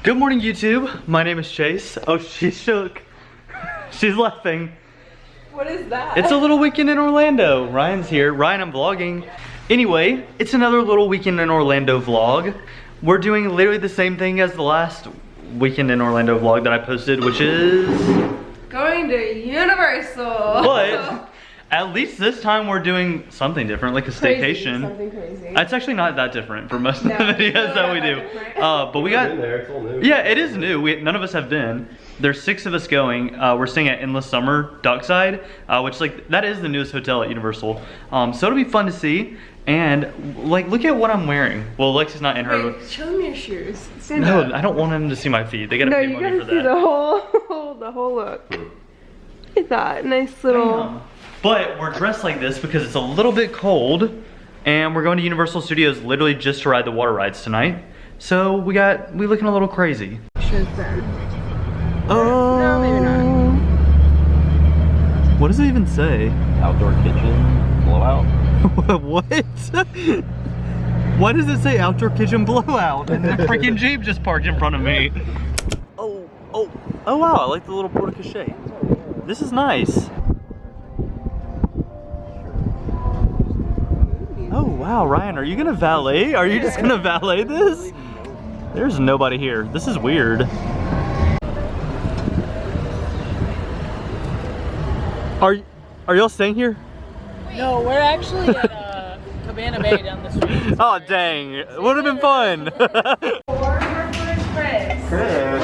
Good morning, YouTube. My name is Chase. Oh, she shook. She's laughing. What is that? It's a little weekend in Orlando. Ryan's here. Ryan, I'm vlogging. Anyway, it's another little weekend in Orlando vlog. We're doing literally the same thing as the last weekend in Orlando vlog that I posted, which is going to Universal. But at least this time we're doing something different, like a staycation. Something crazy. It's actually not that different for most of the videos that we do. But we got, there, it's all new. yeah, it is new. None of us have been. There's 6 of us going. We're staying at Endless Summer Dockside, which that is the newest hotel at Universal. So it'll be fun to see. And like, look at what I'm wearing. Well, Lexi's not in her. Wait, show them your shoes. Stand No, up. I don't want him to see my feet. They gotta pay money for that. No, you gotta see the whole look. Look at that, nice little. But we're dressed like this because it's a little bit cold, and we're going to Universal Studios literally just to ride the water rides tonight. So we looking a little crazy. Shows them. Oh. No, maybe not. What does it even say? Outdoor kitchen, blowout. What? Why does it say outdoor kitchen blowout? And the freaking Jeep just parked in front of me. Oh wow, I like the little porte-cochere. This is nice. Oh wow, Ryan, are you gonna valet? Are you just gonna valet this? There's nobody here. This is weird. Are y'all staying here? No, we're actually at Cabana Bay down the street. Oh dang, it would have been fun. Chris!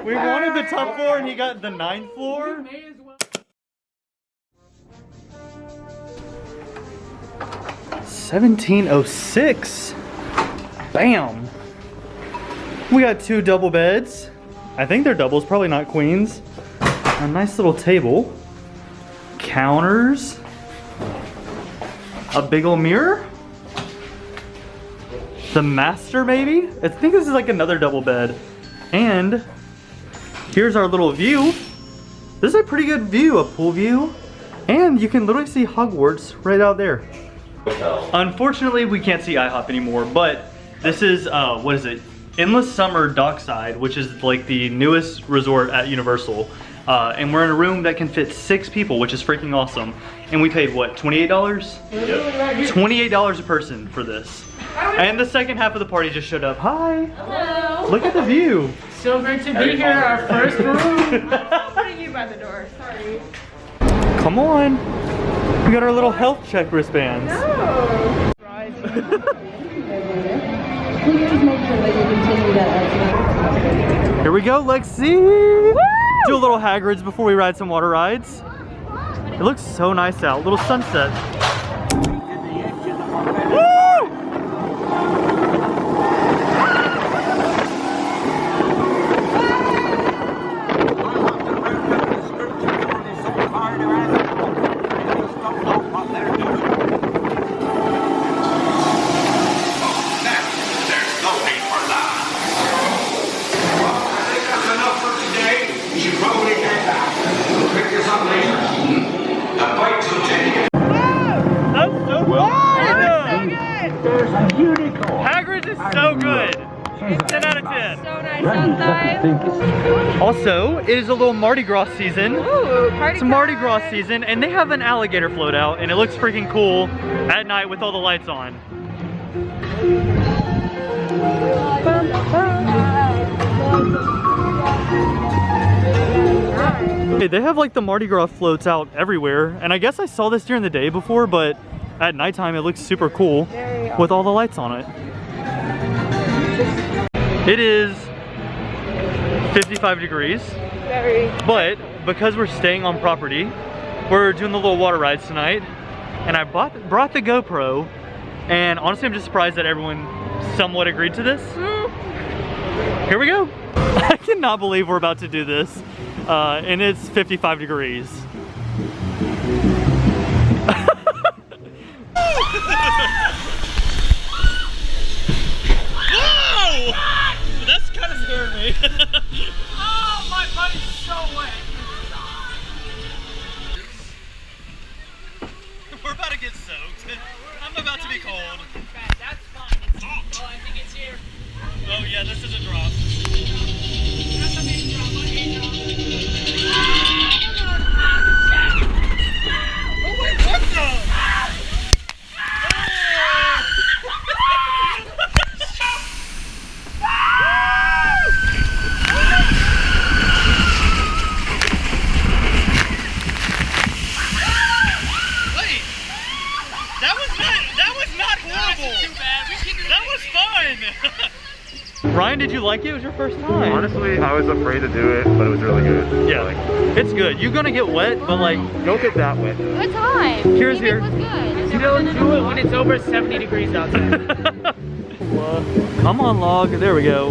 We wanted the top floor and he got the 9th floor. 1706. Bam. We got 2 double beds. I think they're doubles, probably not queens. A nice little table. Counters. A big old mirror. The master, maybe? I think this is like another double bed. And here's our little view. This is a pretty good view, a pool view. And you can literally see Hogwarts right out there. Unfortunately, we can't see IHOP anymore, but this is, what is it? Endless Summer Dockside, which is like the newest resort at Universal. And we're in a room that can fit 6 people, which is freaking awesome. And we paid what, $28? Yep. $28 a person for this. And the second half of the party just showed up. Hi. Hello. Look at the view. So great to be here, our first room. I'm putting you by the door, sorry. Come on. We got our little health check wristbands. No. Here we go, Lexi. Woo! Do a little Hagrid's before we ride some water rides. It looks so nice out. Little sunset. Woo! That's so fun! There's a unicorn. Hagrid's is so good. 10 out of 10. So nice outside. Also, it is a little Mardi Gras season. Ooh, party It's Mardi Gras season, and they have an alligator float out, and it looks freaking cool at night with all the lights on. Hey, they have like the Mardi Gras floats out everywhere, and I guess I saw this during the day before, but at nighttime it looks super cool with all the lights on it. It is 55 degrees, but because we're staying on property, we're doing the little water rides tonight, and I brought the GoPro, and honestly I'm just surprised that everyone somewhat agreed to this. Here we go. I cannot believe we're about to do this, and it's 55 degrees. Whoa! That's kind of scared me. Oh, my body's so wet. We're about to get soaked. I'm about to be cold. That's fine. Yeah, this is a drop. Oh wait, what the? Wait, that was not horrible. Too bad. That was fun. Ryan, did you like it? It was your first time. Honestly, I was afraid to do it, but it was really good. Yeah, it's good. You're gonna get wet, but like, Don't get that wet. Good time. Kira's here. Was good. Don't do it when it's over 70 degrees outside. Come on, log. There we go.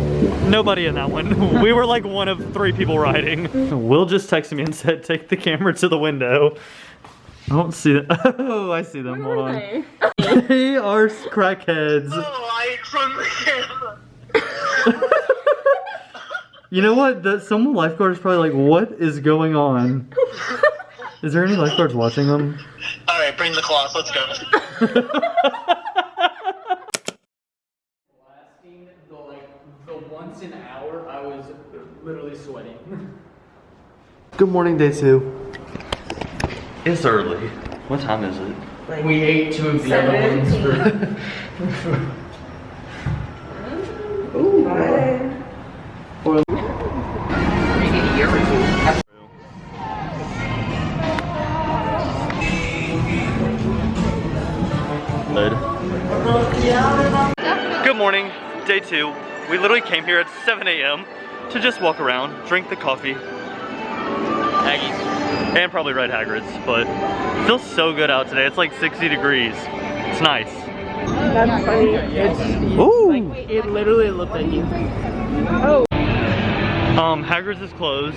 Nobody in that one. We were like one of 3 people riding. Will just texted me and said, take the camera to the window. I don't see them. Oh, I see them. Hold on. They are crackheads. From the camera. You know what? Some lifeguard is probably like, what is going on? Is there any lifeguards watching them? Alright, bring the cloth, let's go. The once an hour, I was literally sweating. Good morning, day 2. It's early. What time is it? We ate 2 of the other ones for... Ooh, hi. Good morning, day 2. We literally came here at 7 a.m. to just walk around, drink the coffee. Aggies. And probably ride Hagrid's, but it feels so good out today. It's like 60 degrees. It's nice. That's funny. Ooh! It literally looked like you. Oh. Hagrid's is closed.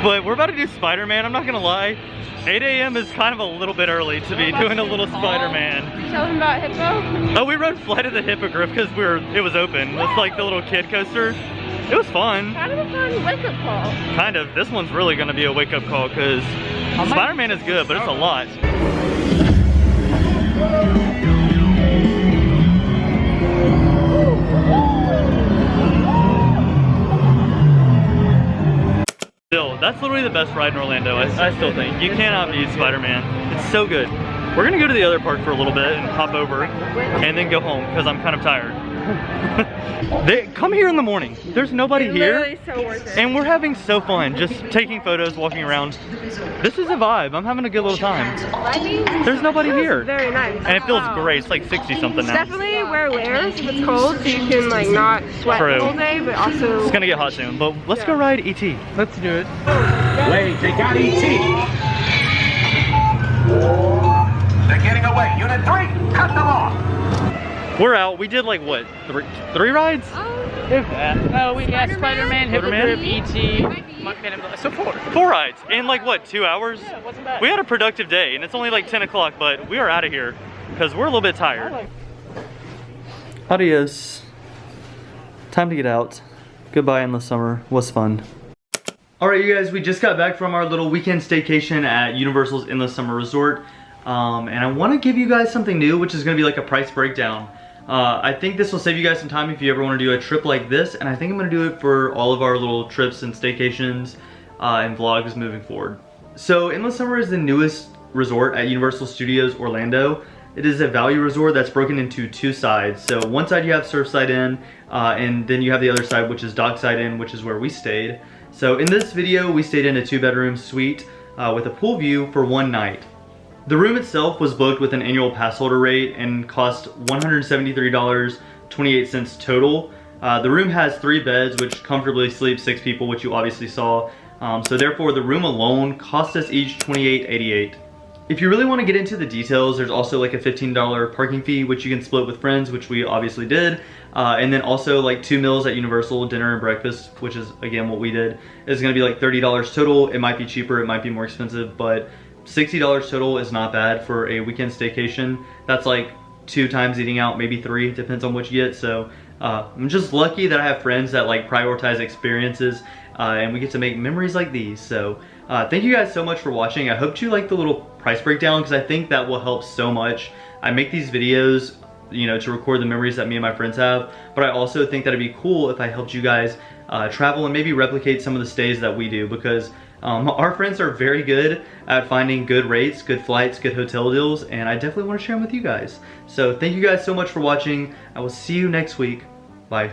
But we're about to do Spider-Man, I'm not gonna lie. 8 a.m. is kind of a little bit early to be doing a little Spider-Man. You tell them about Hippo? Oh, we rode Flight of the Hippogriff because it was open. It's like the little kid coaster. It was fun. Kind of a fun wake-up call. Kind of. This one's really gonna be a wake-up call because Spider-Man is good, but it's a lot. Still, that's literally the best ride in Orlando, I still think. You cannot beat Spider-Man. It's so good. We're gonna go to the other park for a little bit and hop over and then go home because I'm kind of tired. Come here in the morning. There's nobody here. Literally so worth it. And we're having so fun, just taking photos, walking around. This is a vibe. I'm having a good little time. There's nobody here. Very nice. And it feels great. It's like 60 something now. Definitely wear layers if it's cold so you can like not sweat True. the whole day, but also... It's gonna get hot soon, but let's go ride ET. Let's do it. Wait, they got ET. They're getting away. Unit 3, cut them off. We're out. We did like what, three rides? If that. Oh, we got Spider-Man, Spider-Man? Hippogriff, E.T., Monkman, and so 4. 4 rides in like what, 2 hours? Yeah, it wasn't bad. We had a productive day and it's only like 10 o'clock, but we are out of here because we're a little bit tired. Adios. Time to get out. Goodbye endless summer. Was fun. Alright you guys, we just got back from our little weekend staycation at Universal's Endless Summer Resort. And I want to give you guys something new, which is going to be like a price breakdown. I think this will save you guys some time if you ever want to do a trip like this, and I think I'm going to do it for all of our little trips and staycations and vlogs moving forward. So Endless Summer is the newest resort at Universal Studios Orlando. It is a value resort that's broken into 2 sides. So one side you have Surfside Inn, and then you have the other side which is Dockside Inn, which is where we stayed. So in this video we stayed in a 2-bedroom suite with a pool view for 1 night. The room itself was booked with an annual pass holder rate and cost $173.28 total. The room has 3 beds which comfortably sleep 6 people, which you obviously saw. So therefore the room alone cost us each $28.88. If you really want to get into the details, there's also like a $15 parking fee which you can split with friends, which we obviously did. And then also like 2 meals at Universal, dinner and breakfast, which is again what we did, is going to be like $30 total. It might be cheaper, it might be more expensive, but $60 total is not bad for a weekend staycation. That's like 2 times eating out, maybe 3, depends on what you get. So I'm just lucky that I have friends that like prioritize experiences and we get to make memories like these. So thank you guys so much for watching. I hope you like the little price breakdown because I think that will help so much. I make these videos you know, to record the memories that me and my friends have. But I also think that it'd be cool if I helped you guys travel and maybe replicate some of the stays that we do, because our friends are very good at finding good rates, good flights, good hotel deals, and I definitely want to share them with you guys. So thank you guys so much for watching. I will see you next week. Bye.